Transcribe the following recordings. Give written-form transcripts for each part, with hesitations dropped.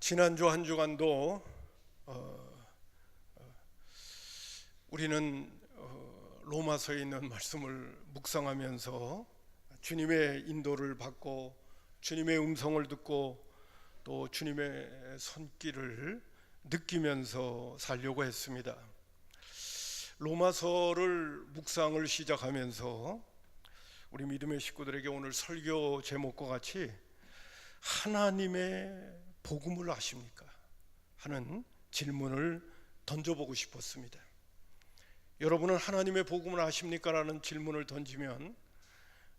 지난주 한 주간도 우리는 로마서에 있는 말씀을 묵상하면서 주님의 인도를 받고 주님의 음성을 듣고 또 주님의 손길을 느끼면서 살려고 했습니다. 로마서를 묵상을 시작하면서 우리 믿음의 식구들에게 오늘 설교 제목과 같이 하나님의 복음을 아십니까? 하는 질문을 던져보고 싶었습니다. 여러분은 하나님의 복음을 아십니까? 라는 질문을 던지면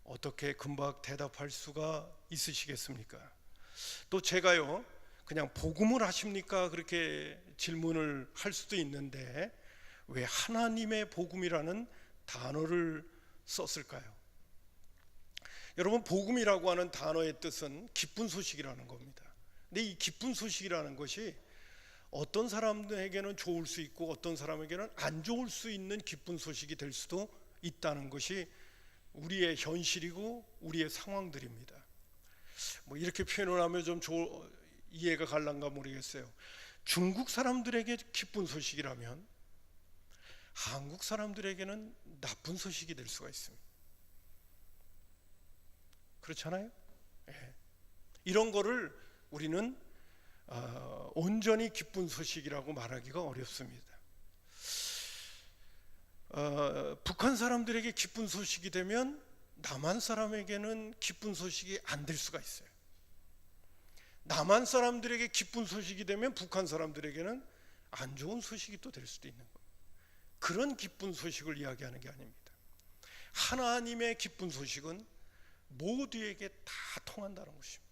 어떻게 금방 대답할 수가 있으시겠습니까? 또 제가요 그냥 복음을 아십니까? 그렇게 질문을 할 수도 있는데 왜 하나님의 복음이라는 단어를 썼을까요? 여러분, 복음이라고 하는 단어의 뜻은 기쁜 소식이라는 겁니다. 근데 이 기쁜 소식이라는 것이 어떤 사람들에게는 좋을 수 있고 어떤 사람에게는 안 좋을 수 있는 기쁜 소식이 될 수도 있다는 것이 우리의 현실이고 우리의 상황들입니다. 이렇게 표현을 하면 좀 이해가 갈란가 모르겠어요. 중국 사람들에게 기쁜 소식이라면 한국 사람들에게는 나쁜 소식이 될 수가 있습니다. 그렇잖아요? 네. 이런 거를 우리는 온전히 기쁜 소식이라고 말하기가 어렵습니다. 북한 사람들에게 기쁜 소식이 되면 남한 사람에게는 기쁜 소식이 안 될 수가 있어요. 남한 사람들에게 기쁜 소식이 되면 북한 사람들에게는 안 좋은 소식이 또 될 수도 있는 거예요. 그런 기쁜 소식을 이야기하는 게 아닙니다. 하나님의 기쁜 소식은 모두에게 다 통한다는 것입니다.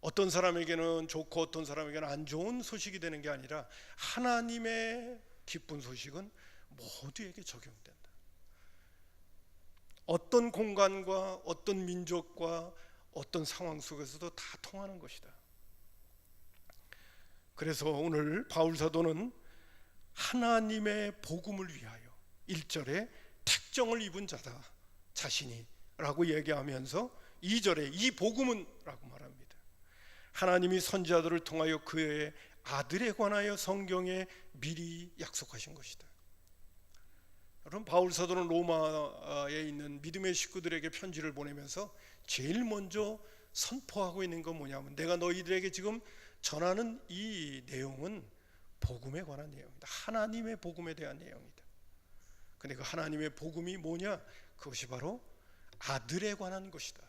어떤 사람에게는 좋고 어떤 사람에게는 안 좋은 소식이 되는 게 아니라 하나님의 기쁜 소식은 모두에게 적용된다. 어떤 공간과 어떤 민족과 어떤 상황 속에서도 다 통하는 것이다. 그래서 오늘 바울 사도는 하나님의 복음을 위하여 1절에 택정을 입은 자다 자신이 라고 얘기하면서 2절에 이 복음은 라고 말합니다. 하나님이 선지자들을 통하여 그의 아들에 관하여 성경에 미리 약속하신 것이다. 여러분, 바울 사도는 로마에 있는 믿음의 식구들에게 편지를 보내면서 제일 먼저 선포하고 있는 건 뭐냐면 내가 너희들에게 지금 전하는 이 내용은 복음에 관한 내용이다. 하나님의 복음에 대한 내용이다. 근데 그 하나님의 복음이 뭐냐? 그것이 바로 아들에 관한 것이다.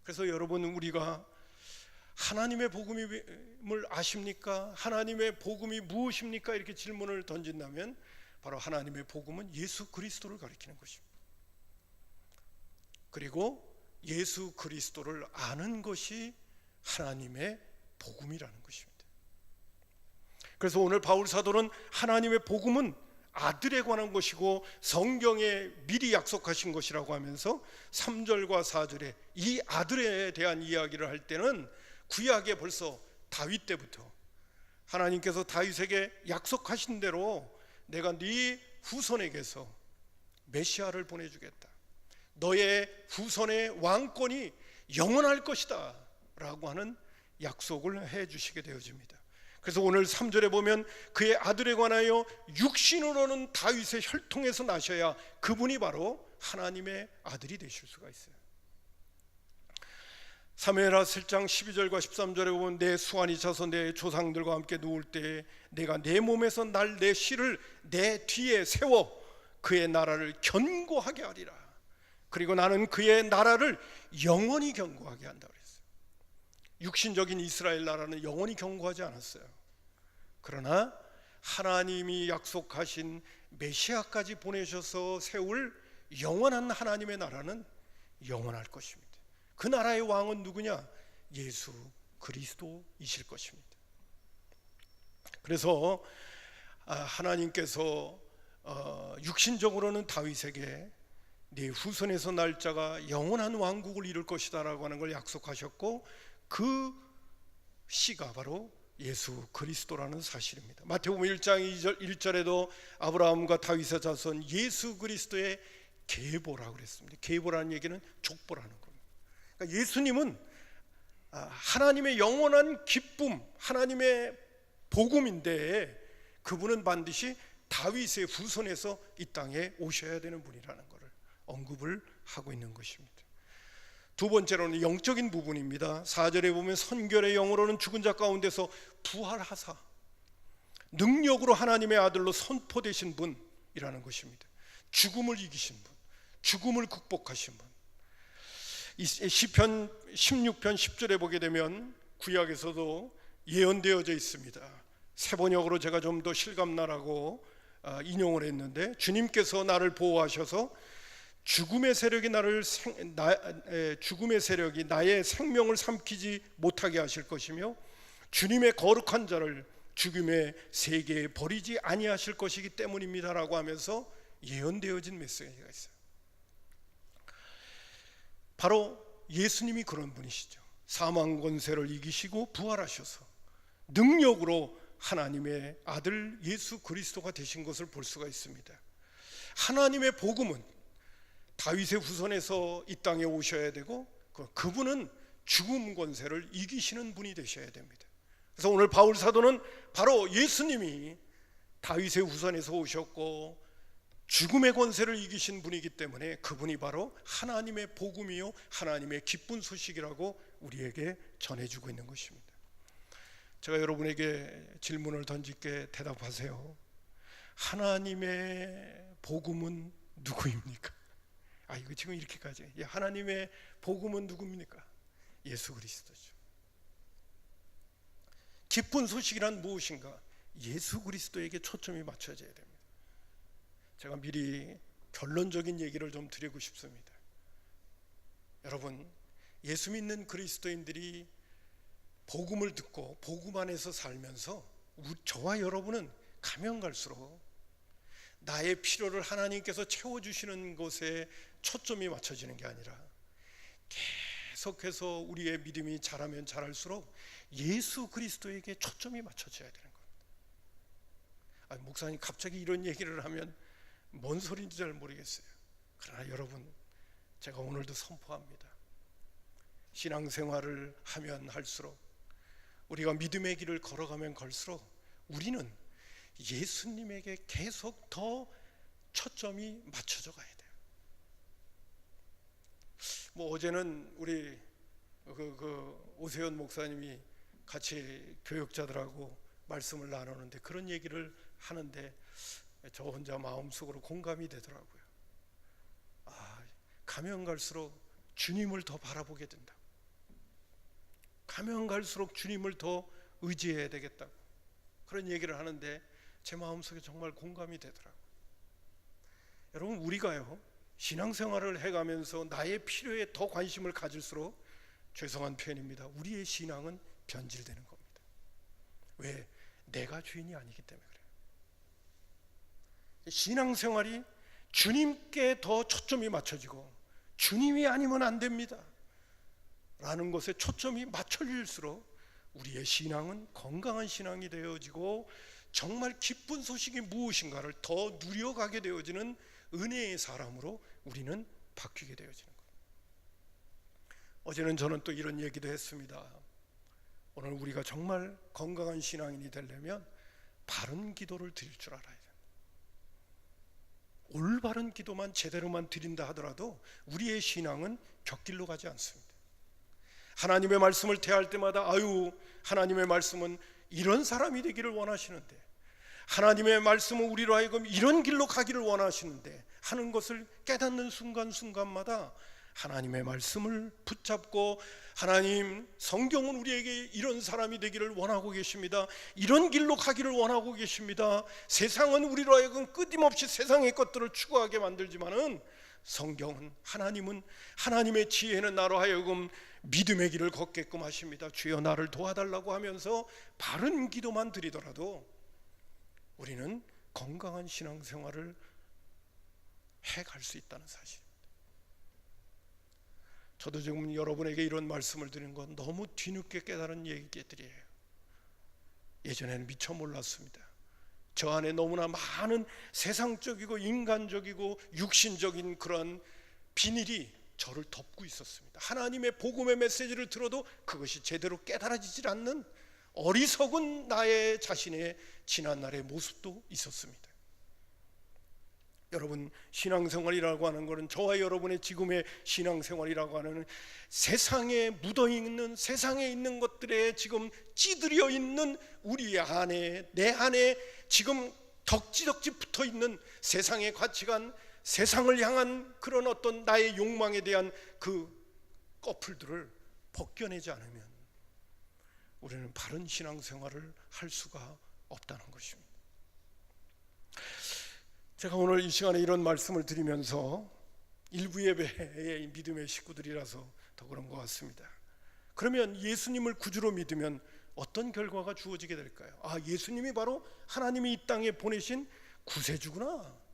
그래서 여러분, 우리가 하나님의 복음을 아십니까? 하나님의 복음이 무엇입니까? 이렇게 질문을 던진다면 바로 하나님의 복음은 예수 그리스도를 가리키는 것입니다. 그리고 예수 그리스도를 아는 것이 하나님의 복음이라는 것입니다. 그래서 오늘 바울 사도는 하나님의 복음은 아들에 관한 것이고 성경에 미리 약속하신 것이라고 하면서 3절과 4절에 이 아들에 대한 이야기를 할 때는 구약에 벌써 다윗 때부터 하나님께서 다윗에게 약속하신 대로 내가 네 후손에게서 메시아를 보내주겠다. 너의 후손의 왕권이 영원할 것이다 라고 하는 약속을 해주시게 되어집니다. 그래서 오늘 3절에 보면 그의 아들에 관하여 육신으로는 다윗의 혈통에서 나셔야 그분이 바로 하나님의 아들이 되실 수가 있어요. 사무엘하 7장 12절과 13절에 보면 내 수완이 차서 내 조상들과 함께 누울 때에 내가 내 몸에서 날 내 씨를 내 뒤에 세워 그의 나라를 견고하게 하리라. 그리고 나는 그의 나라를 영원히 견고하게 한다 그랬어요. 육신적인 이스라엘 나라는 영원히 견고하지 않았어요. 그러나 하나님이 약속하신 메시아까지 보내셔서 세울 영원한 하나님의 나라는 영원할 것입니다. 그 나라의 왕은 누구냐? 예수 그리스도이실 것입니다. 그래서 하나님께서 육신적으로는 다윗에게 네 후손에서 날 자가 영원한 왕국을 이룰 것이다 라고 하는 걸 약속하셨고 그 씨가 바로 예수 그리스도라는 사실입니다. 마태복음 1장 1절에도 아브라함과 다윗의 자손 예수 그리스도의 계보라고 그랬습니다. 계보라는 얘기는 족보라는 겁니다. 그러니까 예수님은 하나님의 영원한 기쁨, 하나님의 복음인데 그분은 반드시 다윗의 후손에서 이 땅에 오셔야 되는 분이라는 것을 언급을 하고 있는 것입니다. 두 번째로는 영적인 부분입니다. 4절에 보면 선결의 영으로는 죽은 자 가운데서 부활하사 능력으로 하나님의 아들로 선포되신 분이라는 것입니다. 죽음을 이기신 분, 죽음을 극복하신 분. 시편 16편 10절에 보게 되면 구약에서도 예언되어져 있습니다. 새 번역으로 제가 좀 더 실감나라고 인용을 했는데, 주님께서 나를 보호하셔서 죽음의 세력이 나의 생명을 삼키지 못하게 하실 것이며 주님의 거룩한 자를 죽음의 세계에 버리지 아니하실 것이기 때문입니다라고 하면서 예언되어진 메시지가 있어요. 바로 예수님이 그런 분이시죠. 사망 권세를 이기시고 부활하셔서 능력으로 하나님의 아들 예수 그리스도가 되신 것을 볼 수가 있습니다. 하나님의 복음은 다윗의 후손에서 이 땅에 오셔야 되고 그분은 죽음 권세를 이기시는 분이 되셔야 됩니다. 그래서 오늘 바울 사도는 바로 예수님이 다윗의 후손에서 오셨고 죽음의 권세를 이기신 분이기 때문에 그분이 바로 하나님의 복음이요 하나님의 기쁜 소식이라고 우리에게 전해주고 있는 것입니다. 제가 여러분에게 질문을 던질게 대답하세요. 하나님의 복음은 누구입니까? 이거 지금 이렇게까지. 하나님의 복음은 누굽니까? 예수 그리스도죠. 기쁜 소식이란 무엇인가? 예수 그리스도에게 초점이 맞춰져야 됩니다. 제가 미리 결론적인 얘기를 좀 드리고 싶습니다. 여러분, 예수 믿는 그리스도인들이 복음을 듣고 복음 안에서 살면서 저와 여러분은 가면 갈수록 나의 필요를 하나님께서 채워주시는 것에 초점이 맞춰지는 게 아니라 계속해서 우리의 믿음이 자라면 자랄수록 예수 그리스도에게 초점이 맞춰져야 되는 겁니다. 목사님 갑자기 이런 얘기를 하면 뭔 소리인지 잘 모르겠어요. 그러나 여러분, 제가 오늘도 선포합니다. 신앙생활을 하면 할수록, 우리가 믿음의 길을 걸어가면 걸수록 우리는 예수님에게 계속 더 초점이 맞춰져 가야 돼요. 어제는 우리 오세훈 목사님이 같이 교역자들하고 말씀을 나누는데 그런 얘기를 하는데 저 혼자 마음속으로 공감이 되더라고요. 가면 갈수록 주님을 더 바라보게 된다. 가면 갈수록 주님을 더 의지해야 되겠다고 그런 얘기를 하는데 제 마음속에 정말 공감이 되더라고요. 여러분, 우리가요 신앙생활을 해가면서 나의 필요에 더 관심을 가질수록, 죄송한 표현입니다, 우리의 신앙은 변질되는 겁니다. 왜? 내가 주인이 아니기 때문에 그래요. 신앙생활이 주님께 더 초점이 맞춰지고 주님이 아니면 안 됩니다 라는 것에 초점이 맞춰질수록 우리의 신앙은 건강한 신앙이 되어지고 정말 기쁜 소식이 무엇인가를 더 누려가게 되어지는 은혜의 사람으로 우리는 바뀌게 되어지는 거예요. 어제는 저는 또 이런 얘기도 했습니다. 오늘 우리가 정말 건강한 신앙인이 되려면 바른 기도를 드릴 줄 알아야 돼요. 올바른 기도만 제대로만 드린다 하더라도 우리의 신앙은 곁길로 가지 않습니다. 하나님의 말씀을 대할 때마다 하나님의 말씀은 이런 사람이 되기를 원하시는데, 하나님의 말씀은 우리로 하여금 이런 길로 가기를 원하시는데 하는 것을 깨닫는 순간순간마다 하나님의 말씀을 붙잡고, 하나님, 성경은 우리에게 이런 사람이 되기를 원하고 계십니다. 이런 길로 가기를 원하고 계십니다. 세상은 우리로 하여금 끊임없이 세상의 것들을 추구하게 만들지만은 성경은, 하나님은, 하나님의 지혜는 나로 하여금 믿음의 길을 걷게끔 하십니다. 주여 나를 도와달라고 하면서 바른 기도만 드리더라도 우리는 건강한 신앙생활을 해갈 수 있다는 사실입니다. 저도 지금 여러분에게 이런 말씀을 드리는 건 너무 뒤늦게 깨달은 얘기들이에요. 예전에는 미처 몰랐습니다. 저 안에 너무나 많은 세상적이고 인간적이고 육신적인 그런 비닐이 저를 덮고 있었습니다. 하나님의 복음의 메시지를 들어도 그것이 제대로 깨달아지질 않는 어리석은 나의 자신의 지난날의 모습도 있었습니다. 여러분, 신앙생활이라고 하는 것은 저와 여러분의 지금의 신앙생활이라고 하는 세상에 묻어있는, 세상에 있는 것들에 지금 찌들여 있는 우리 안에, 내 안에 지금 덕지덕지 붙어있는 세상의 가치관, 세상을 향한 그런 어떤 나의 욕망에 대한 그 꺼풀들을 벗겨내지 않으면 우리는 바른 신앙생활을 할 수가 없다는 것입니다. 제가 오늘 이 시간에 이런 말씀을 드리면서 일부 예배의 믿음의 식구들이라서 더 그런 것 같습니다. 그러면 예수님을 구주로 믿으면 어떤 결과가 주어지게 될까요? 아, 예수님이 바로 하나님이 이 땅에 보내신 구세주구나,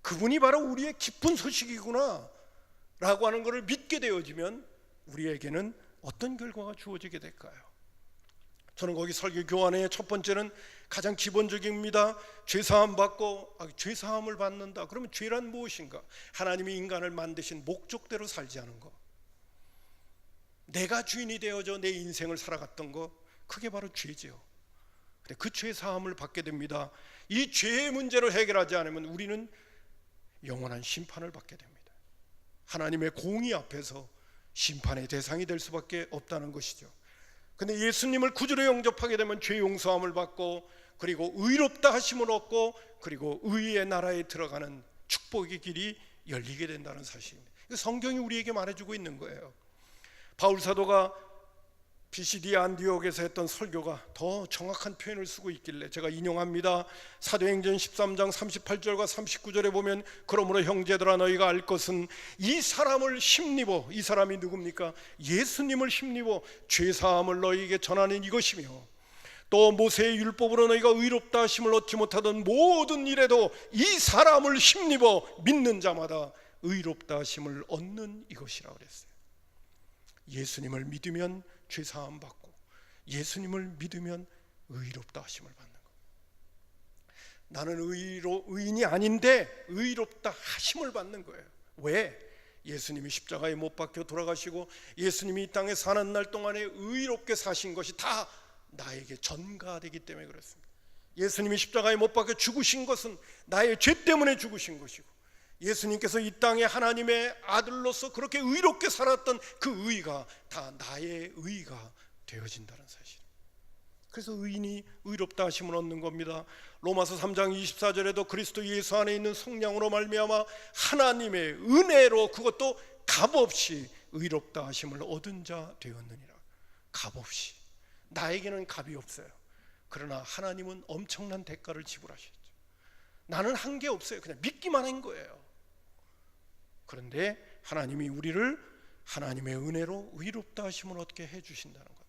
그분이 바로 우리의 기쁜 소식이구나 라고 하는 것을 믿게 되어지면 우리에게는 어떤 결과가 주어지게 될까요? 저는 거기 설교 교환의 첫 번째는 가장 기본적입니다. 죄사함 받고, 죄사함을 받는다. 그러면 죄란 무엇인가? 하나님이 인간을 만드신 목적대로 살지 않은 것, 내가 주인이 되어져 내 인생을 살아갔던 것, 그게 바로 죄지요. 근데 그 죄사함을 받게 됩니다. 이 죄의 문제를 해결하지 않으면 우리는 영원한 심판을 받게 됩니다. 하나님의 공의 앞에서 심판의 대상이 될 수밖에 없다는 것이죠. 근데 예수님을 구주로 영접하게 되면 죄 용서함을 받고, 그리고 의롭다 하심을 얻고, 그리고 의의 나라에 들어가는 축복의 길이 열리게 된다는 사실입니다. 성경이 우리에게 말해주고 있는 거예요. 바울 사도가 BCD 안디옥에서 했던 설교가 더 정확한 표현을 쓰고 있길래 제가 인용합니다. 사도행전 13장 38절과 39절에 보면, 그러므로 형제들아 너희가 알 것은 이 사람을 힘입어, 이 사람이 누굽니까? 예수님을 힘입어 죄사함을 너희에게 전하는 이것이며, 또 모세의 율법으로 너희가 의롭다 하심을 얻지 못하던 모든 일에도 이 사람을 힘입어 믿는 자마다 의롭다 하심을 얻는 이것이라 그랬어요. 예수님을 믿으면 죄사함 받고, 예수님을 믿으면 의롭다 하심을 받는 것. 나는 의인이 아닌데 의롭다 하심을 받는 거예요. 왜? 예수님이 십자가에 못 박혀 돌아가시고 예수님이 이 땅에 사는 날 동안에 의롭게 사신 것이 다 나에게 전가되기 때문에 그렇습니다. 예수님이 십자가에 못 박혀 죽으신 것은 나의 죄 때문에 죽으신 것이고, 예수님께서 이 땅에 하나님의 아들로서 그렇게 의롭게 살았던 그 의가 다 나의 의가 되어진다는 사실. 그래서 의인이 의롭다 하심을 얻는 겁니다. 로마서 3장 24절에도 그리스도 예수 안에 있는 성령으로 말미암아 하나님의 은혜로, 그것도 값없이 의롭다 하심을 얻은 자 되었느니라. 값없이. 나에게는 값이 없어요. 그러나 하나님은 엄청난 대가를 지불하셨죠. 나는 한 게 없어요. 그냥 믿기만 한 거예요. 그런데 하나님이 우리를 하나님의 은혜로 의롭다 하심을 얻게 해주신다는 것,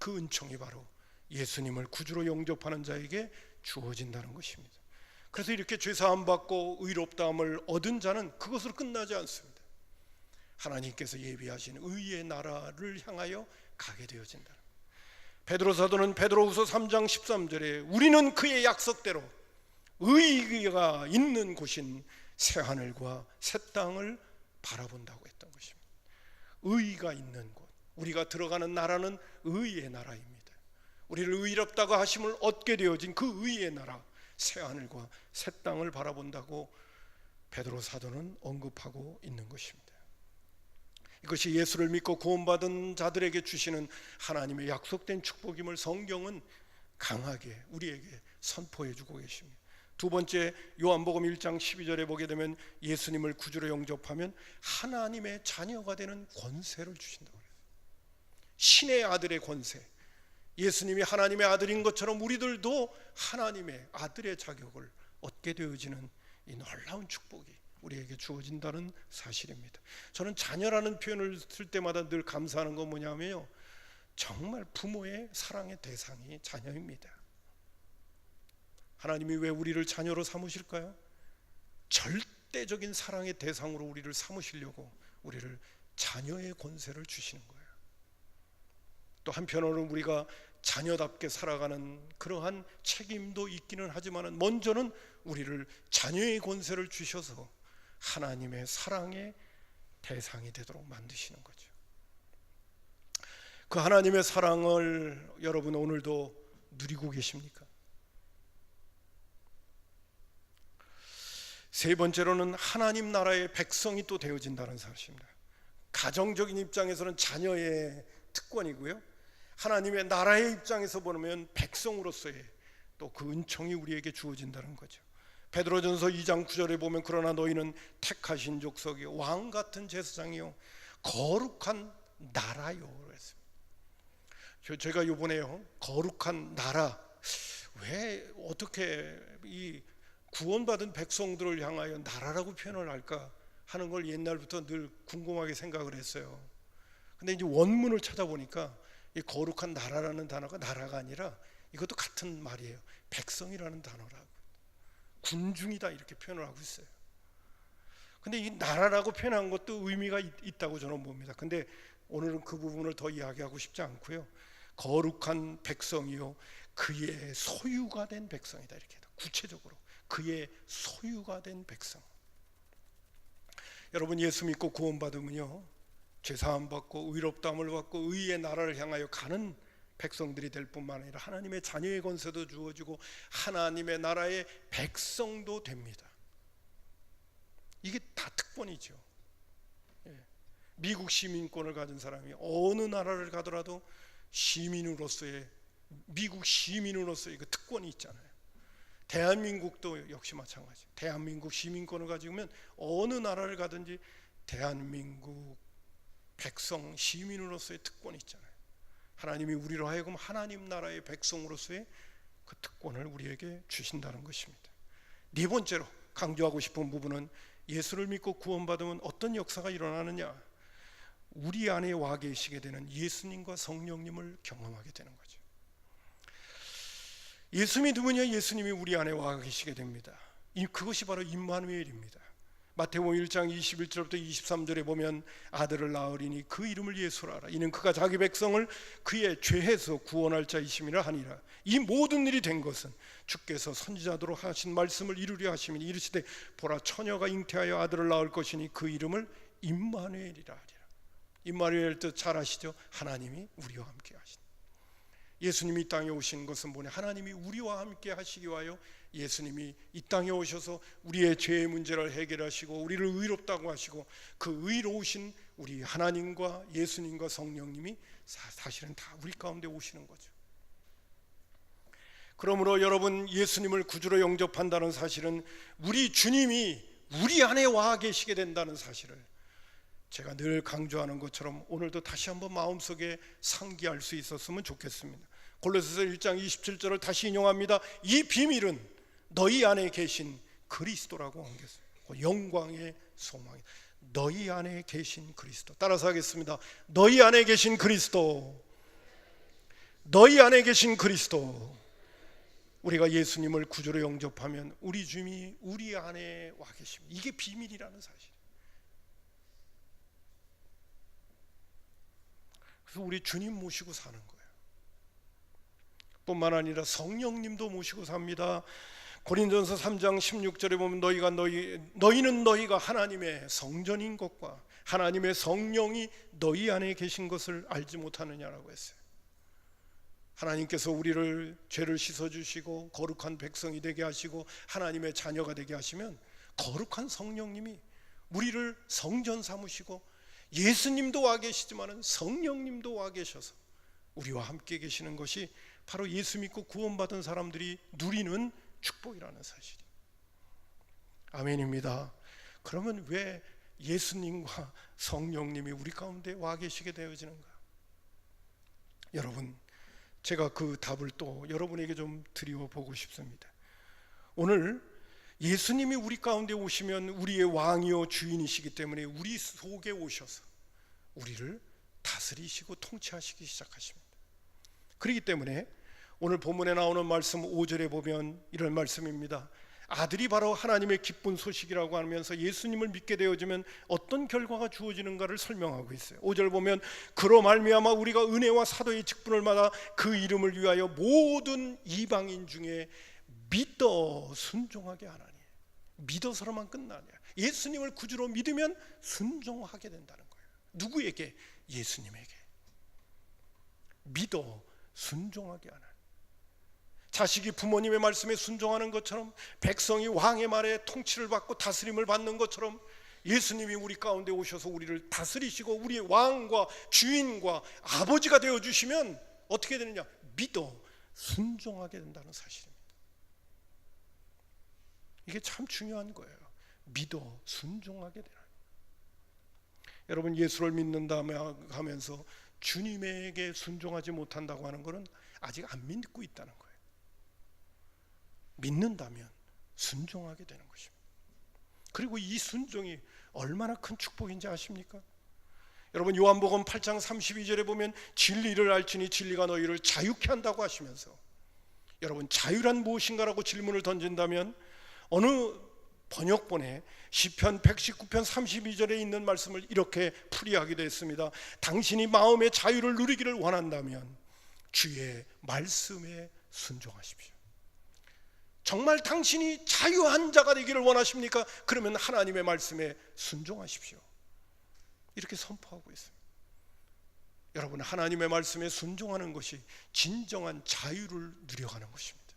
그 은총이 바로 예수님을 구주로 영접하는 자에게 주어진다는 것입니다. 그래서 이렇게 죄사함 받고 의롭다함을 얻은 자는 그것으로 끝나지 않습니다. 하나님께서 예비하신 의의 나라를 향하여 가게 되어진다. 베드로 사도는 베드로후서 3장 13절에 우리는 그의 약속대로 의가 있는 곳인 새 하늘과 새 땅을 바라본다고 했던 것입니다. 의가 있는 곳, 우리가 들어가는 나라는 의의 나라입니다. 우리를 의롭다고 하심을 얻게 되어진 그 의의 나라, 새 하늘과 새 땅을 바라본다고 베드로 사도는 언급하고 있는 것입니다. 이것이 예수를 믿고 구원받은 자들에게 주시는 하나님의 약속된 축복임을 성경은 강하게 우리에게 선포해 주고 계십니다. 두 번째, 요한복음 1장 12절에 보게 되면 예수님을 구주로 영접하면 하나님의 자녀가 되는 권세를 주신다고 그래요. 신의 아들의 권세. 예수님이 하나님의 아들인 것처럼 우리들도 하나님의 아들의 자격을 얻게 되어지는 이 놀라운 축복이 우리에게 주어진다는 사실입니다. 저는 자녀라는 표현을 쓸 때마다 늘 감사하는 건 뭐냐면요, 정말 부모의 사랑의 대상이 자녀입니다. 하나님이 왜 우리를 자녀로 삼으실까요? 절대적인 사랑의 대상으로 우리를 삼으시려고 우리를 자녀의 권세를 주시는 거예요. 또 한편으로는 우리가 자녀답게 살아가는 그러한 책임도 있기는 하지만 먼저는 우리를 자녀의 권세를 주셔서 하나님의 사랑의 대상이 되도록 만드시는 거죠. 그 하나님의 사랑을 여러분 오늘도 누리고 계십니까? 세 번째로는 하나님 나라의 백성이 또 되어진다는 사실입니다. 가정적인 입장에서는 자녀의 특권이고요, 하나님의 나라의 입장에서 보면 백성으로서의 또 그 은총이 우리에게 주어진다는 거죠. 베드로전서 2장 9절에 보면 그러나 너희는 택하신 족속이요 왕 같은 제사장이요 거룩한 나라요 그랬습니다. 제가 이번에요, 거룩한 나라, 왜 어떻게 이 구원받은 백성들을 향하여 나라라고 표현을 할까 하는 걸 옛날부터 늘 궁금하게 생각을 했어요. 근데 이제 원문을 찾아보니까 이 거룩한 나라라는 단어가 나라가 아니라 이것도 같은 말이에요. 백성이라는 단어라고, 군중이다 이렇게 표현을 하고 있어요. 근데 이 나라라고 표현한 것도 의미가 있다고 저는 봅니다. 근데 오늘은 그 부분을 더 이야기하고 싶지 않고요, 거룩한 백성이요 그의 소유가 된 백성이다, 이렇게 구체적으로 그의 소유가 된 백성. 여러분, 예수 믿고 구원받으면요 죄사함 받고 의롭다함을 받고 의의 나라를 향하여 가는 백성들이 될 뿐만 아니라 하나님의 자녀의 권세도 주어지고 하나님의 나라의 백성도 됩니다. 이게 다 특권이죠. 미국 시민권을 가진 사람이 어느 나라를 가더라도 시민으로서의, 미국 시민으로서의 그 특권이 있잖아요. 대한민국도 역시 마찬가지. 대한민국 시민권을 가지면 어느 나라를 가든지 대한민국 백성 시민으로서의 특권이 있잖아요. 하나님이 우리로 하여금 하나님 나라의 백성으로서의 그 특권을 우리에게 주신다는 것입니다. 네 번째로 강조하고 싶은 부분은 예수를 믿고 구원받으면 어떤 역사가 일어나느냐, 우리 안에 와 계시게 되는 예수님과 성령님을 경험하게 되는 거죠. 예수 믿으면요 예수님이 우리 안에 와 계시게 됩니다. 그것이 바로 임마누엘입니다. 마태복음 1장 21절부터 23절에 보면 아들을 낳으리니 그 이름을 예수라 하라. 이는 그가 자기 백성을 그의 죄에서 구원할 자이심이라 하니라. 이 모든 일이 된 것은 주께서 선지자도로 하신 말씀을 이루려 하심이니 이르시되 보라 처녀가 잉태하여 아들을 낳을 것이니 그 이름을 임마누엘이라 하리라. 임마누엘 뜻 잘 아시죠? 하나님이 우리와 함께 하신. 예수님이 이 땅에 오신 것은 뭐냐, 하나님이 우리와 함께 하시기 위하여 예수님이 이 땅에 오셔서 우리의 죄의 문제를 해결하시고 우리를 의롭다고 하시고 그 의로우신 우리 하나님과 예수님과 성령님이 사실은 다 우리 가운데 오시는 거죠. 그러므로 여러분, 예수님을 구주로 영접한다는 사실은 우리 주님이 우리 안에 와 계시게 된다는 사실을 제가 늘 강조하는 것처럼 오늘도 다시 한번 마음속에 상기할 수 있었으면 좋겠습니다. 골로새서 1장 27절을 다시 인용합니다. 이 비밀은 너희 안에 계신 그리스도라고 옮겼어요. 영광의 소망이 너희 안에 계신 그리스도. 따라서 하겠습니다. 너희 안에 계신 그리스도. 너희 안에 계신 그리스도. 우리가 예수님을 구주로 영접하면 우리 주님이 우리 안에 와 계십니다. 이게 비밀이라는 사실. 그래서 우리 주님 모시고 사는 거예요. 뿐만 아니라 성령님도 모시고 삽니다. 고린도전서 3장 16절에 보면 너희는 너희가 하나님의 성전인 것과 하나님의 성령이 너희 안에 계신 것을 알지 못하느냐라고 했어요. 하나님께서 우리를 죄를 씻어주시고 거룩한 백성이 되게 하시고 하나님의 자녀가 되게 하시면 거룩한 성령님이 우리를 성전 삼으시고 예수님도 와 계시지만 성령님도 와 계셔서 우리와 함께 계시는 것이 바로 예수 믿고 구원받은 사람들이 누리는 축복이라는 사실이. 아멘입니다. 그러면 왜 예수님과 성령님이 우리 가운데 와 계시게 되어지는가? 여러분, 제가 그 답을 또 여러분에게 좀 드려보고 싶습니다. 오늘 예수님이 우리 가운데 오시면 우리의 왕이요 주인이시기 때문에 우리 속에 오셔서 우리를 다스리시고 통치하시기 시작하십니다. 그렇기 때문에 오늘 본문에 나오는 말씀 5절에 보면 이런 말씀입니다. 아들이 바로 하나님의 기쁜 소식이라고 하면서 예수님을 믿게 되어지면 어떤 결과가 주어지는가를 설명하고 있어요. 5절 보면 그로 말미암아 우리가 은혜와 사도의 직분을 받아 그 이름을 위하여 모든 이방인 중에 믿어 순종하게 하나니. 믿어서로만 끝나냐. 예수님을 구주로 믿으면 순종하게 된다는 거예요. 누구에게? 예수님에게. 믿어 순종하게 하는. 자식이 부모님의 말씀에 순종하는 것처럼, 백성이 왕의 말에 통치를 받고 다스림을 받는 것처럼, 예수님이 우리 가운데 오셔서 우리를 다스리시고 우리의 왕과 주인과 아버지가 되어주시면 어떻게 되느냐? 믿어 순종하게 된다는 사실입니다. 이게 참 중요한 거예요. 믿어 순종하게 되는. 여러분, 예수를 믿는다 하면서 주님에게 순종하지 못한다고 하는 것은 아직 안 믿고 있다는 거예요. 믿는다면 순종하게 되는 것입니다. 그리고 이 순종이 얼마나 큰 축복인지 아십니까? 여러분, 요한복음 8장 32절에 보면 진리를 알지니 진리가 너희를 자유케 한다고 하시면서, 여러분, 자유란 무엇인가라고 질문을 던진다면 어느 번역본에 시편 119편 32절에 있는 말씀을 이렇게 풀이하기도 했습니다. 당신이 마음의 자유를 누리기를 원한다면 주의 말씀에 순종하십시오. 정말 당신이 자유한 자가 되기를 원하십니까? 그러면 하나님의 말씀에 순종하십시오. 이렇게 선포하고 있습니다. 여러분, 하나님의 말씀에 순종하는 것이 진정한 자유를 누려가는 것입니다.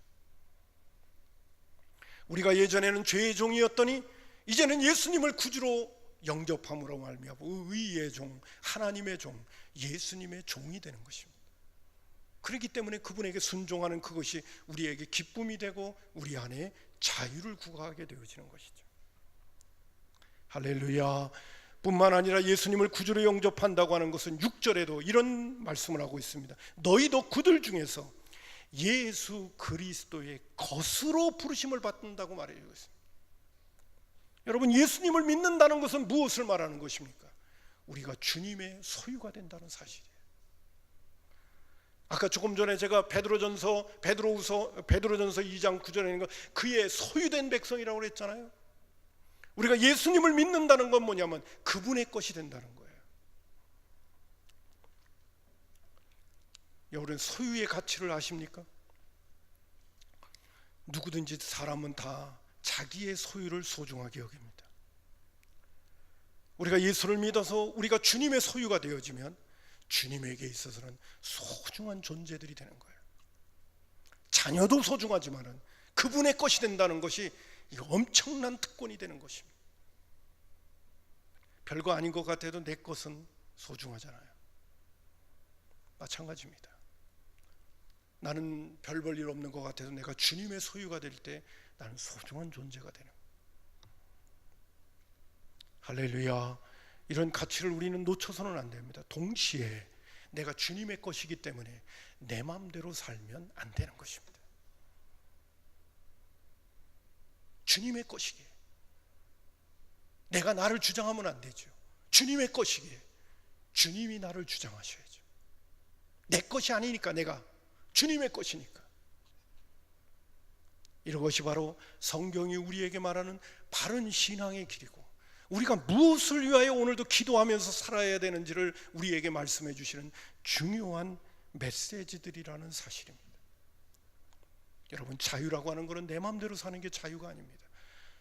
우리가 예전에는 죄의 종이었더니 이제는 예수님을 구주로 영접함으로 말미암아 의의 종, 하나님의 종, 예수님의 종이 되는 것입니다. 그렇기 때문에 그분에게 순종하는 그것이 우리에게 기쁨이 되고 우리 안에 자유를 구가하게 되어지는 것이죠. 할렐루야. 뿐만 아니라 예수님을 구주로 영접한다고 하는 것은 6절에도 이런 말씀을 하고 있습니다. 너희도 그들 중에서 예수 그리스도의 것으로 부르심을 받는다고 말해주고 있습니다. 여러분, 예수님을 믿는다는 것은 무엇을 말하는 것입니까? 우리가 주님의 소유가 된다는 사실이에요. 아까 조금 전에 제가 베드로전서 2장 9절에 있는 거, 그의 소유된 백성이라고 그랬잖아요. 우리가 예수님을 믿는다는 건 뭐냐면 그분의 것이 된다는 거예요. 여러분, 소유의 가치를 아십니까? 누구든지 사람은 다 자기의 소유를 소중하게 여깁니다. 우리가 예수를 믿어서 우리가 주님의 소유가 되어지면 주님에게 있어서는 소중한 존재들이 되는 거예요. 자녀도 소중하지만은 그분의 것이 된다는 것이 이거 엄청난 특권이 되는 것입니다. 별거 아닌 것 같아도 내 것은 소중하잖아요. 마찬가지입니다. 나는 별 볼 일 없는 것 같아도 내가 주님의 소유가 될 때 나는 소중한 존재가 되는 거예요. 할렐루야. 이런 가치를 우리는 놓쳐서는 안 됩니다. 동시에 내가 주님의 것이기 때문에 내 마음대로 살면 안 되는 것입니다. 주님의 것이기에 내가 나를 주장하면 안 되죠. 주님의 것이기에 주님이 나를 주장하셔야죠. 내 것이 아니니까, 내가 주님의 것이니까. 이것이 바로 성경이 우리에게 말하는 바른 신앙의 길이고, 우리가 무엇을 위하여 오늘도 기도하면서 살아야 되는지를 우리에게 말씀해 주시는 중요한 메시지들이라는 사실입니다. 여러분, 자유라고 하는 것은 내 마음대로 사는 게 자유가 아닙니다.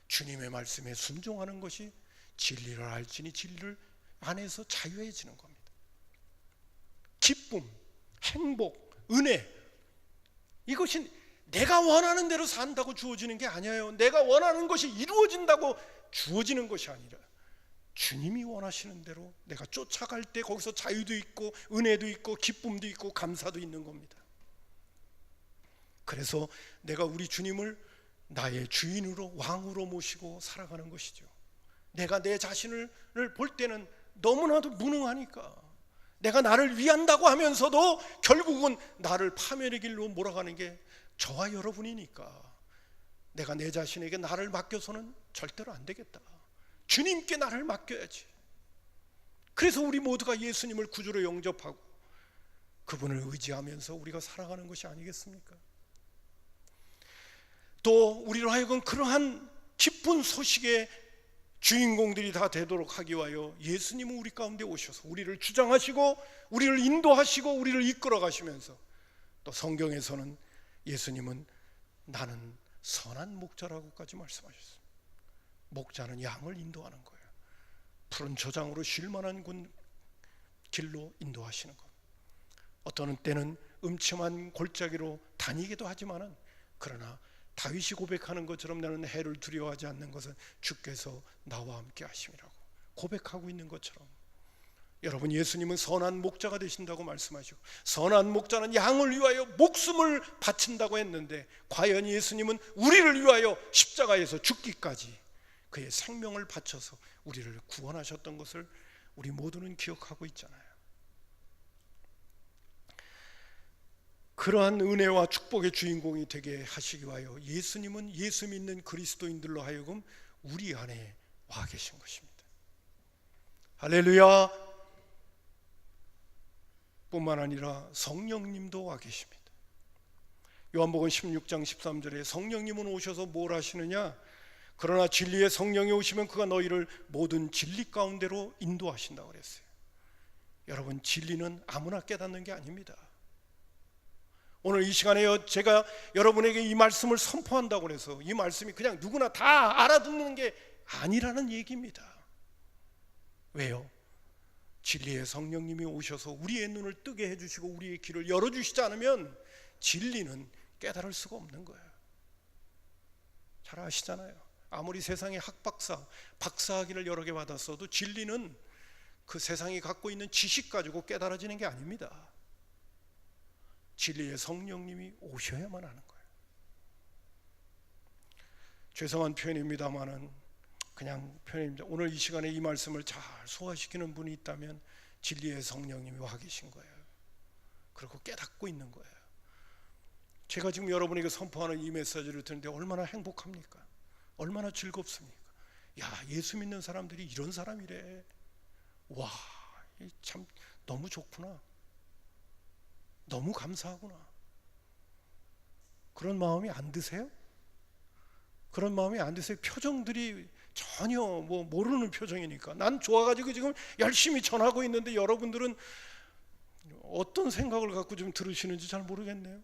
주님의 말씀에 순종하는 것이 진리를 알지니 진리를 안에서 자유해지는 겁니다. 기쁨, 행복, 은혜, 이것이 내가 원하는 대로 산다고 주어지는 게 아니에요. 내가 원하는 것이 이루어진다고 주어지는 것이 아니라 주님이 원하시는 대로 내가 쫓아갈 때 거기서 자유도 있고 은혜도 있고 기쁨도 있고 감사도 있는 겁니다. 그래서 내가 우리 주님을 나의 주인으로, 왕으로 모시고 살아가는 것이죠. 내가 내 자신을 볼 때는 너무나도 무능하니까, 내가 나를 위한다고 하면서도 결국은 나를 파멸의 길로 몰아가는 게 저와 여러분이니까, 내가 내 자신에게 나를 맡겨서는 절대로 안 되겠다. 주님께 나를 맡겨야지. 그래서 우리 모두가 예수님을 구주로 영접하고 그분을 의지하면서 우리가 살아가는 것이 아니겠습니까? 또 우리로 하여금 그러한 기쁜 소식의 주인공들이 다 되도록 하기 위하여 예수님은 우리 가운데 오셔서 우리를 주장하시고 우리를 인도하시고 우리를 이끌어 가시면서, 또 성경에서는 예수님은 나는 선한 목자라고까지 말씀하셨습니다. 목자는 양을 인도하는 거예요. 푸른 저장으로 쉴 만한 길로 인도하시는 것. 어떤 때는 음침한 골짜기로 다니기도 하지만은, 그러나 다윗이 고백하는 것처럼 나는 해를 두려워하지 않는 것은 주께서 나와 함께 하심이라고 고백하고 있는 것처럼, 여러분, 예수님은 선한 목자가 되신다고 말씀하시고, 선한 목자는 양을 위하여 목숨을 바친다고 했는데, 과연 예수님은 우리를 위하여 십자가에서 죽기까지 그의 생명을 바쳐서 우리를 구원하셨던 것을 우리 모두는 기억하고 있잖아요. 그러한 은혜와 축복의 주인공이 되게 하시기 위하여 예수님은 예수 믿는 그리스도인들로 하여금 우리 안에 와 계신 것입니다. 할렐루야. 뿐만 아니라 성령님도 와 계십니다. 요한복음 16장 13절에 성령님은 오셔서 뭘 하시느냐? 그러나 진리의 성령이 오시면 그가 너희를 모든 진리 가운데로 인도하신다고 그랬어요. 여러분, 진리는 아무나 깨닫는 게 아닙니다. 오늘 이 시간에 제가 여러분에게 이 말씀을 선포한다고 해서 이 말씀이 그냥 누구나 다 알아듣는 게 아니라는 얘기입니다. 왜요? 진리의 성령님이 오셔서 우리의 눈을 뜨게 해주시고 우리의 길을 열어주시지 않으면 진리는 깨달을 수가 없는 거예요. 잘 아시잖아요. 아무리 세상에 박사학위를 여러 개 받았어도 진리는 그 세상이 갖고 있는 지식 가지고 깨달아지는 게 아닙니다. 진리의 성령님이 오셔야만 하는 거예요. 죄송한 표현입니다만은 그냥 표현입니다. 오늘 이 시간에 이 말씀을 잘 소화시키는 분이 있다면 진리의 성령님이 와 계신 거예요. 그리고 깨닫고 있는 거예요. 제가 지금 여러분에게 선포하는 이 메시지를 듣는데 얼마나 행복합니까? 얼마나 즐겁습니까? 야, 예수 믿는 사람들이 이런 사람이래. 와, 참 너무 좋구나. 너무 감사하구나. 그런 마음이 안 드세요? 그런 마음이 안 드세요? 표정들이 전혀 모르는 표정이니까. 난 좋아가지고 지금 열심히 전하고 있는데 여러분들은 어떤 생각을 갖고 좀 들으시는지 잘 모르겠네요.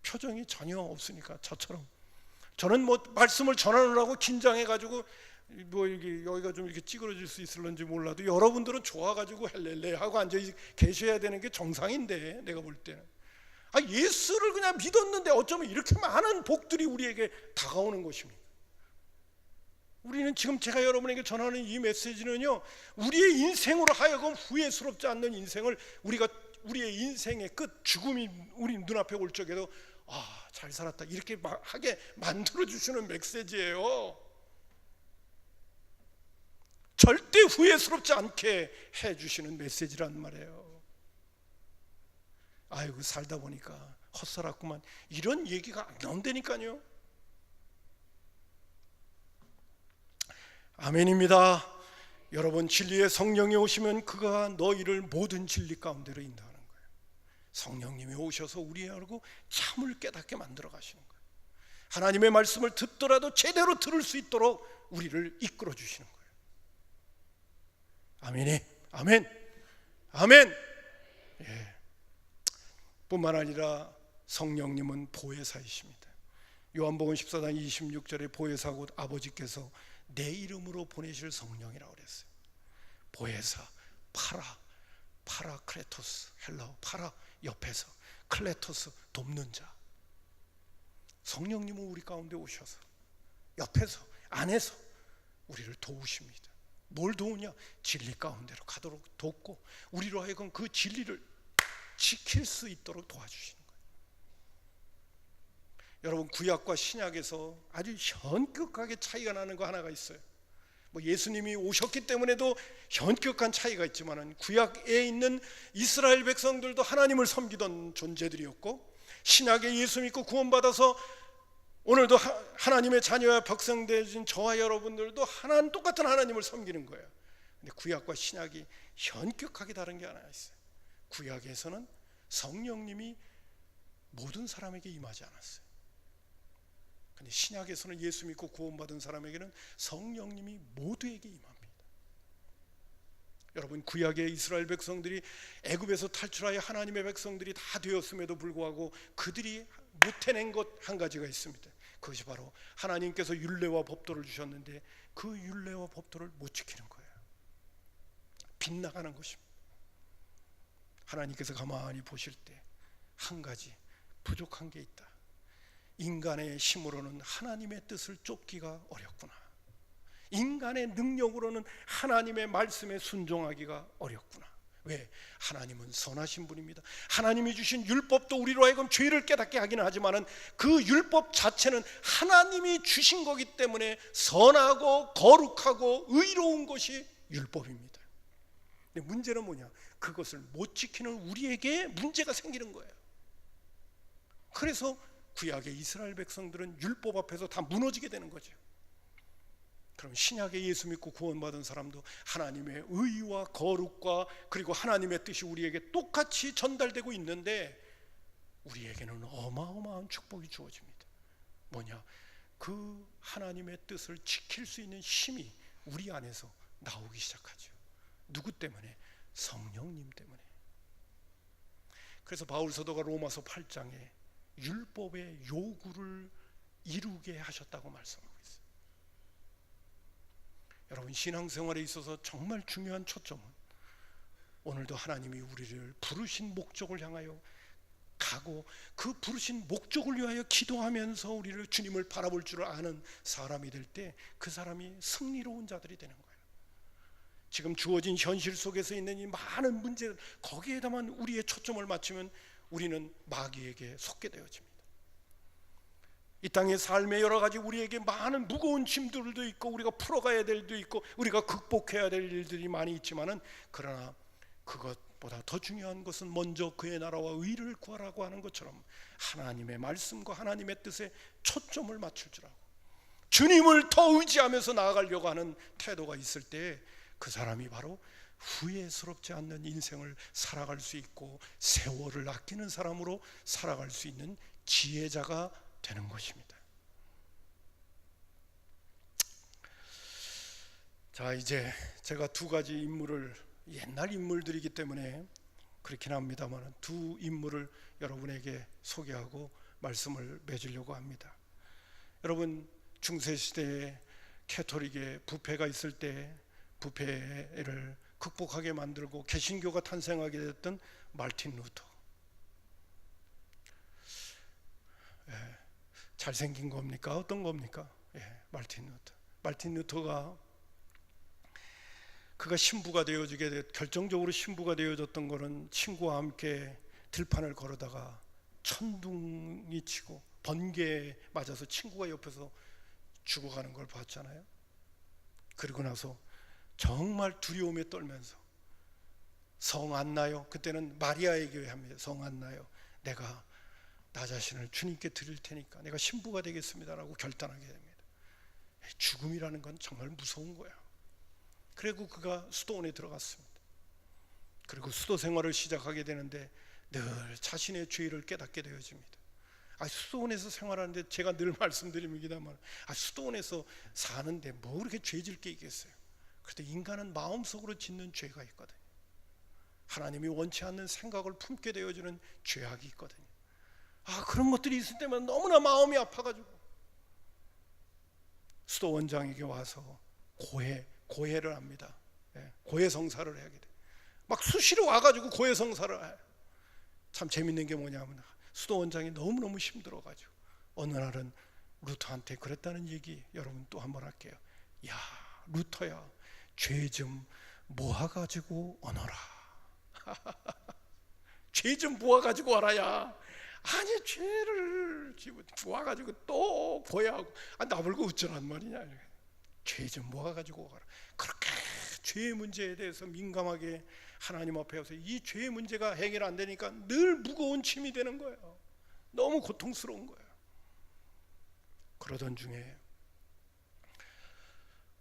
표정이 전혀 없으니까. 저처럼 저는 말씀을 전하느라고 긴장해가지고 여기가 좀 이렇게 찌그러질 수 있을런지 몰라도 여러분들은 좋아가지고 헬렐레 하고 앉아 계셔야 되는 게 정상인데, 내가 볼 때는 예수를 그냥 믿었는데 어쩌면 이렇게 많은 복들이 우리에게 다가오는 것입니다. 우리는 지금 제가 여러분에게 전하는 이 메시지는요, 우리의 인생으로 하여금 후회스럽지 않는 인생을 우리의 인생의 끝, 죽음이 우리 눈앞에 올 적에도 잘 살았다 이렇게 하게 만들어주시는 메시지예요. 절대 후회스럽지 않게 해주시는 메시지란 말이에요. 아이고, 살다 보니까 헛살았구만, 이런 얘기가 안 나온다니까요. 아멘입니다. 여러분, 진리의 성령이 오시면 그가 너희를 모든 진리 가운데로 인도하는 거예요. 성령님이 오셔서 우리하고 참을 깨닫게 만들어 가시는 거예요. 하나님의 말씀을 듣더라도 제대로 들을 수 있도록 우리를 이끌어 주시는 거예요. 아멘이 아멘. 아멘. 예. 뿐만 아니라 성령님은 보혜사이십니다. 요한복음 14장 26절에 보혜사 곧 아버지께서 내 이름으로 보내실 성령이라고 그랬어요. 보혜사, 파라크레토스, 헬라어 파라 옆에서, 클레토스 돕는 자. 성령님은 우리 가운데 오셔서 옆에서, 안에서 우리를 도우십니다. 뭘 도우냐? 진리 가운데로 가도록 돕고 우리로 하여금 그 진리를 지킬 수 있도록 도와주시는 거예요. 여러분, 구약과 신약에서 아주 현격하게 차이가 나는 거 하나가 있어요. 예수님이 오셨기 때문에도 현격한 차이가 있지만 구약에 있는 이스라엘 백성들도 하나님을 섬기던 존재들이었고, 신약에 예수 믿고 구원받아서 오늘도 하나님의 자녀와 백성 되신 저와 여러분들도 똑같은 하나님을 섬기는 거예요. 근데 구약과 신약이 현격하게 다른 게 하나 있어요. 구약에서는 성령님이 모든 사람에게 임하지 않았어요. 근데 신약에서는 예수 믿고 구원받은 사람에게는 성령님이 모두에게 임합니다. 여러분, 구약의 이스라엘 백성들이 애굽에서 탈출하여 하나님의 백성들이 다 되었음에도 불구하고 그들이 못 해낸 것 한 가지가 있습니다. 그것이 바로 하나님께서 율례와 법도를 주셨는데 그 율례와 법도를 못 지키는 거예요. 빗나가는 것입니다. 하나님께서 가만히 보실 때 한 가지 부족한 게 있다. 인간의 힘으로는 하나님의 뜻을 쫓기가 어렵구나. 인간의 능력으로는 하나님의 말씀에 순종하기가 어렵구나. 왜? 하나님은 선하신 분입니다. 하나님이 주신 율법도 우리로 하여금 죄를 깨닫게 하기는 하지만 그 율법 자체는 하나님이 주신 거기 때문에 선하고 거룩하고 의로운 것이 율법입니다. 근데 문제는 뭐냐? 그것을 못 지키는 우리에게 문제가 생기는 거예요. 그래서 구약의 이스라엘 백성들은 율법 앞에서 다 무너지게 되는 거죠. 그럼 신약의 예수 믿고 구원받은 사람도 하나님의 의와 거룩과 그리고 하나님의 뜻이 우리에게 똑같이 전달되고 있는데 우리에게는 어마어마한 축복이 주어집니다. 뭐냐? 그 하나님의 뜻을 지킬 수 있는 힘이 우리 안에서 나오기 시작하죠. 누구 때문에? 성령님 때문에. 그래서 바울 사도가 로마서 8장에 율법의 요구를 이루게 하셨다고 말씀하고 있어요. 여러분, 신앙생활에 있어서 정말 중요한 초점은 오늘도 하나님이 우리를 부르신 목적을 향하여 가고 그 부르신 목적을 위하여 기도하면서 우리를 주님을 바라볼 줄 아는 사람이 될 때 그 사람이 승리로운 자들이 되는 거예요. 지금 주어진 현실 속에서 있는 이 많은 문제들, 거기에다만 우리의 초점을 맞추면 우리는 마귀에게 속게 되어집니다. 이 땅의 삶의 여러 가지 우리에게 많은 무거운 짐들도 있고 우리가 풀어가야 될 일도 있고 우리가 극복해야 될 일들이 많이 있지만은 그러나 그것보다 더 중요한 것은 먼저 그의 나라와 의를 구하라고 하는 것처럼 하나님의 말씀과 하나님의 뜻에 초점을 맞출 줄 알고 주님을 더 의지하면서 나아가려고 하는 태도가 있을 때 그 사람이 바로 후회스럽지 않는 인생을 살아갈 수 있고 세월을 아끼는 사람으로 살아갈 수 있는 지혜자가 되는 것입니다. 자, 이제 제가 두 가지 인물을, 옛날 인물들이기 때문에 그렇긴 합니다만 두 인물을 여러분에게 소개하고 말씀을 맺으려고 합니다. 여러분, 중세시대에 캐토릭의 부패가 있을 때 부패를 극복하게 만들고 개신교가 탄생하게 됐던 마르틴 루터. 잘생긴 겁니까? 어떤 겁니까? 마르틴 루터. 마르틴 루터가 그가 신부가 되어지게 결정적으로 신부가 되어졌던 것은 친구와 함께 들판을 걸어다가 천둥이 치고 번개에 맞아서 친구가 옆에서 죽어가는 걸 봤잖아요. 그리고 나서 정말 두려움에 떨면서 성 안 나요? 그때는 마리아의 교회 합니다. 성 안 나요? 내가 나 자신을 주님께 드릴 테니까 내가 신부가 되겠습니다라고 결단하게 됩니다. 죽음이라는 건 정말 무서운 거야. 그리고 그가 수도원에 들어갔습니다. 그리고 수도 생활을 시작하게 되는데 늘 자신의 죄를 깨닫게 되어집니다. 수도원에서 생활하는데 제가 늘 말씀드립니다만 수도원에서 사는데 뭐 그렇게 죄질 게 있겠어요. 그런데 인간은 마음속으로 짓는 죄가 있거든요. 하나님이 원치 않는 생각을 품게 되어지는 죄악이 있거든요. 그런 것들이 있을 때만 너무나 마음이 아파가지고 수도원장에게 와서 고해를 합니다. 고해성사를 하게 돼. 막 수시로 와가지고 고해성사를 해요. 참 재밌는 게 뭐냐면 수도원장이 너무너무 힘들어가지고 어느 날은 루터한테 그랬다는 얘기 여러분 또 한번 할게요. 야, 루터야, 죄 좀 모아가지고 오너라. 죄 좀 모아가지고 와라야. 아니, 죄를 모아가지고 또 고해하고 나불고 어쩌란 말이냐. 죄 좀 모아가지고 와라. 그렇게 죄의 문제에 대해서 민감하게 하나님 앞에 와서 이 죄의 문제가 해결 안 되니까 늘 무거운 짐이 되는 거예요. 너무 고통스러운 거예요. 그러던 중에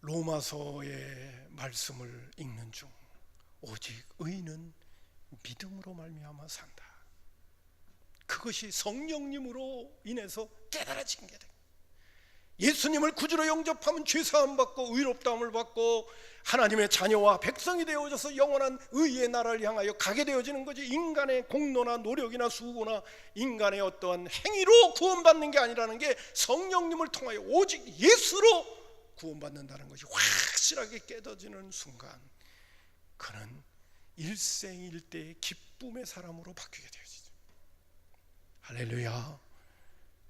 로마서의 말씀을 읽는 중 오직 의인은 믿음으로 말미암아 산다. 그것이 성령님으로 인해서 깨달아진 게 됩니다. 예수님을 구주로 영접하면 죄사함 받고 의롭다함을 받고 하나님의 자녀와 백성이 되어져서 영원한 의의 나라를 향하여 가게 되어지는 거지. 인간의 공로나 노력이나 수고나 인간의 어떠한 행위로 구원받는 게 아니라는 게 성령님을 통하여 오직 예수로 구원받는다는 것이 확실하게 깨닫지는 순간 그는 일생일대의 기쁨의 사람으로 바뀌게 되어지죠. 할렐루야.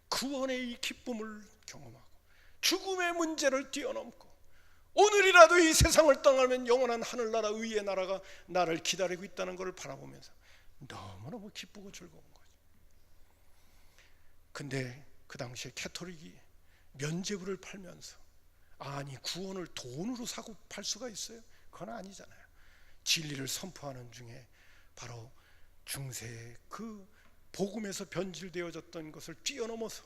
구원의 이 기쁨을 경험하고 죽음의 문제를 뛰어넘고 오늘이라도 이 세상을 떠나면 영원한 하늘나라 의의 나라가 나를 기다리고 있다는 것을 바라보면서 너무너무 기쁘고 즐거운 거죠. 근데 그 당시에 캐토릭이 면죄부를 팔면서 아니 구원을 돈으로 사고 팔 수가 있어요? 그건 아니잖아요. 진리를 선포하는 중에 바로 중세의 그 복음에서 변질되어졌던 것을 뛰어넘어서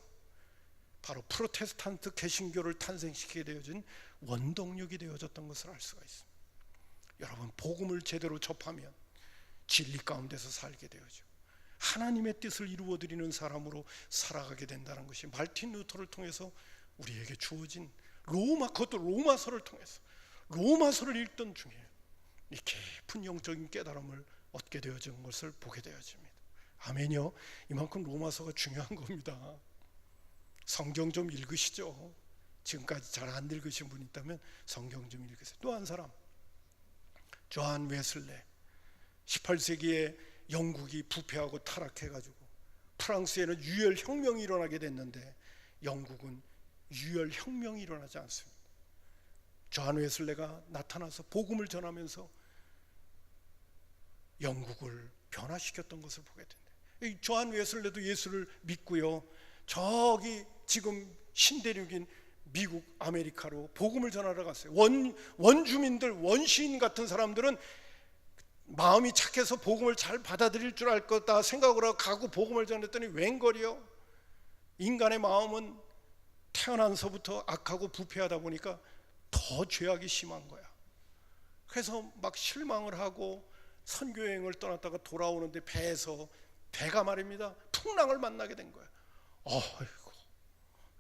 바로 프로테스탄트 개신교를 탄생시키게 되어진 원동력이 되어졌던 것을 알 수가 있습니다. 여러분, 복음을 제대로 접하면 진리 가운데서 살게 되어져 하나님의 뜻을 이루어드리는 사람으로 살아가게 된다는 것이 말틴 루터를 통해서 우리에게 주어진 그것도 로마서를 통해서 로마서를 읽던 중에 이 깊은 영적인 깨달음을 얻게 되어진 것을 보게 되어집니다. 아멘요. 이만큼 로마서가 중요한 겁니다. 성경 좀 읽으시죠. 지금까지 잘 안 읽으신 분 있다면 성경 좀 읽으세요. 또 한 사람, 존 웨슬레. 18세기에 영국이 부패하고 타락해가지고 프랑스에는 유혈혁명이 일어나게 됐는데 영국은 유혈혁명이 일어나지 않습니다. 존 웨슬레가 나타나서 복음을 전하면서 영국을 변화시켰던 것을 보게 된다. 존 웨슬레도 예수를 믿고요, 저기 지금 신대륙인 미국 아메리카로 복음을 전하러 갔어요. 원주민들, 원시인 같은 사람들은 마음이 착해서 복음을 잘 받아들일 줄 알 거다 생각을 하고 가고 복음을 전했더니 웬걸이요, 인간의 마음은 태어나서부터 악하고 부패하다 보니까 더 죄악이 심한 거야. 그래서 막 실망을 하고 선교여행을 떠났다가 돌아오는데 배가 말입니다, 풍랑을 만나게 된 거야. 어이구,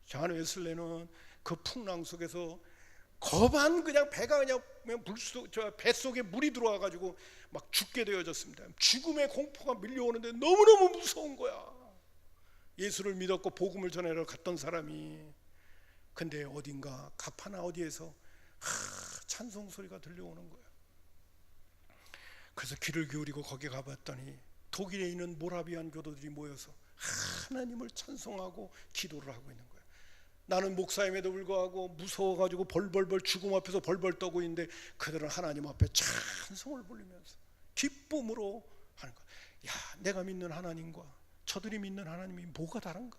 존 웨슬레는 그 풍랑 속에서 그냥 배가 그냥 뱃속에 물이 들어와 가지고 막 죽게 되어졌습니다. 죽음의 공포가 밀려오는데 너무너무 무서운 거야. 예수를 믿었고 복음을 전하러 갔던 사람이, 근데 어딘가 가파나 어디에서 찬송 소리가 들려오는 거야. 그래서 귀를 기울이고 거기 가봤더니 독일에 있는 모라비안 교도들이 모여서 하나님을 찬송하고 기도를 하고 있는 거야. 나는 목사임에도 불구하고 무서워가지고 벌벌벌 죽음 앞에서 벌벌 떠고 있는데 그들은 하나님 앞에 찬송을 부르면서 기쁨으로 하는 거야. 야, 내가 믿는 하나님과 저들이 믿는 하나님이 뭐가 다른가?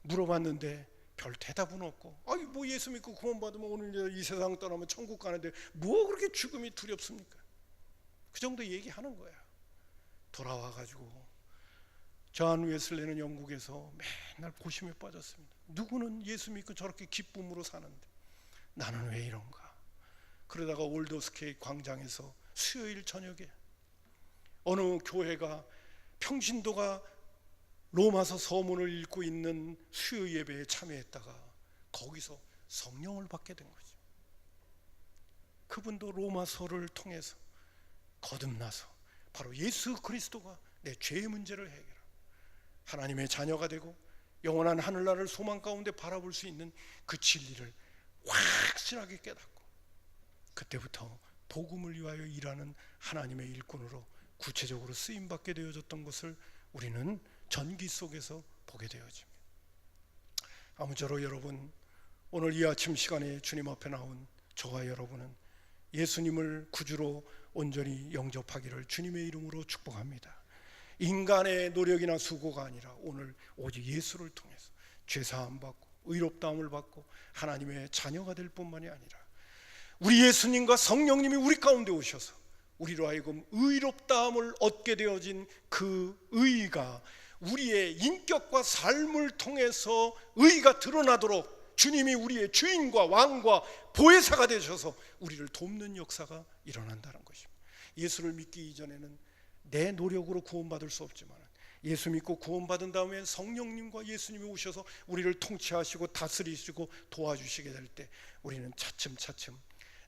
물어봤는데 별 대답은 없고, 아니 뭐 예수 믿고 구원받으면 오늘 이 세상 떠나면 천국 가는데 뭐 그렇게 죽음이 두렵습니까? 그 정도 얘기하는 거야. 돌아와가지고 존 웨슬레는 영국에서 맨날 고심에 빠졌습니다. 누구는 예수 믿고 저렇게 기쁨으로 사는데 나는 왜 이런가? 그러다가 올더스케이 광장에서 수요일 저녁에 어느 교회가 평신도가 로마서 서문을 읽고 있는 수요 예배에 참여했다가 거기서 성령을 받게 된 거죠. 그분도 로마서를 통해서 거듭나서 바로 예수 그리스도가 내 죄의 문제를 해결하고 하나님의 자녀가 되고 영원한 하늘나라를 소망 가운데 바라볼 수 있는 그 진리를 확실하게 깨닫고 그때부터 복음을 위하여 일하는 하나님의 일꾼으로 구체적으로 쓰임받게 되어졌던 것을 우리는 전기 속에서 보게 되어집니다. 아무쪼록 여러분, 오늘 이 아침 시간에 주님 앞에 나온 저와 여러분은 예수님을 구주로 온전히 영접하기를 주님의 이름으로 축복합니다. 인간의 노력이나 수고가 아니라 오늘 오직 예수를 통해서 죄사함 받고 의롭다함을 받고 하나님의 자녀가 될 뿐만이 아니라 우리 예수님과 성령님이 우리 가운데 오셔서 우리로 하여금 의롭다함을 얻게 되어진 그 의가 우리의 인격과 삶을 통해서 의가 드러나도록 주님이 우리의 주인과 왕과 보혜사가 되셔서 우리를 돕는 역사가 일어난다는 것입니다. 예수를 믿기 이전에는 내 노력으로 구원받을 수 없지만 예수 믿고 구원받은 다음에 성령님과 예수님이 오셔서 우리를 통치하시고 다스리시고 도와주시게 될 때 우리는 차츰차츰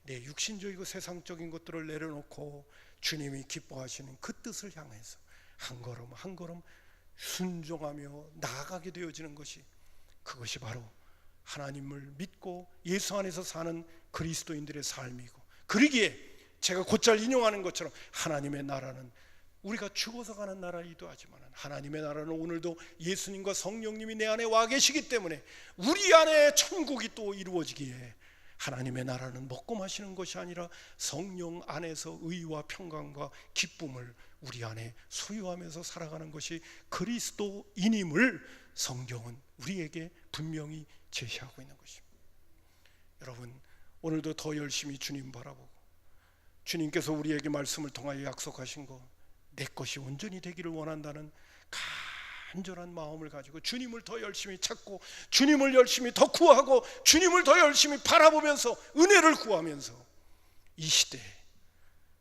내 육신적이고 세상적인 것들을 내려놓고 주님이 기뻐하시는 그 뜻을 향해서 한 걸음 한 걸음 순종하며 나아가게 되어지는 것이, 그것이 바로 하나님을 믿고 예수 안에서 사는 그리스도인들의 삶이고, 그러기에 제가 곧잘 인용하는 것처럼 하나님의 나라는 우리가 죽어서 가는 나라이기도 하지만 하나님의 나라는 오늘도 예수님과 성령님이 내 안에 와 계시기 때문에 우리 안에 천국이 또 이루어지기에, 하나님의 나라는 먹고 마시는 것이 아니라 성령 안에서 의와 평강과 기쁨을 우리 안에 소유하면서 살아가는 것이 그리스도인임을 성경은 우리에게 분명히 제시하고 있는 것입니다. 여러분, 오늘도 더 열심히 주님 바라보고, 주님께서 우리에게 말씀을 통하여 약속하신 것, 내 것이 온전히 되기를 원한다는 간절한 마음을 가지고 주님을 더 열심히 찾고, 주님을 열심히 더 구하고, 주님을 더 열심히 바라보면서 은혜를 구하면서 이 시대에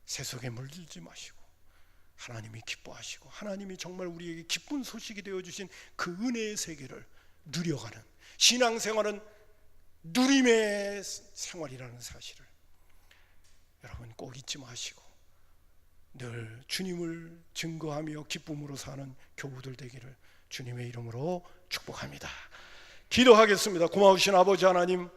세속에 물들지 마시고 하나님이 기뻐하시고 하나님이 정말 우리에게 기쁜 소식이 되어주신 그 은혜의 세계를 누려가는 신앙생활은 누림의 생활이라는 사실을 여러분 꼭 잊지 마시고 늘 주님을 증거하며 기쁨으로 사는 교우들 되기를 주님의 이름으로 축복합니다. 기도하겠습니다. 고마우신 아버지 하나님,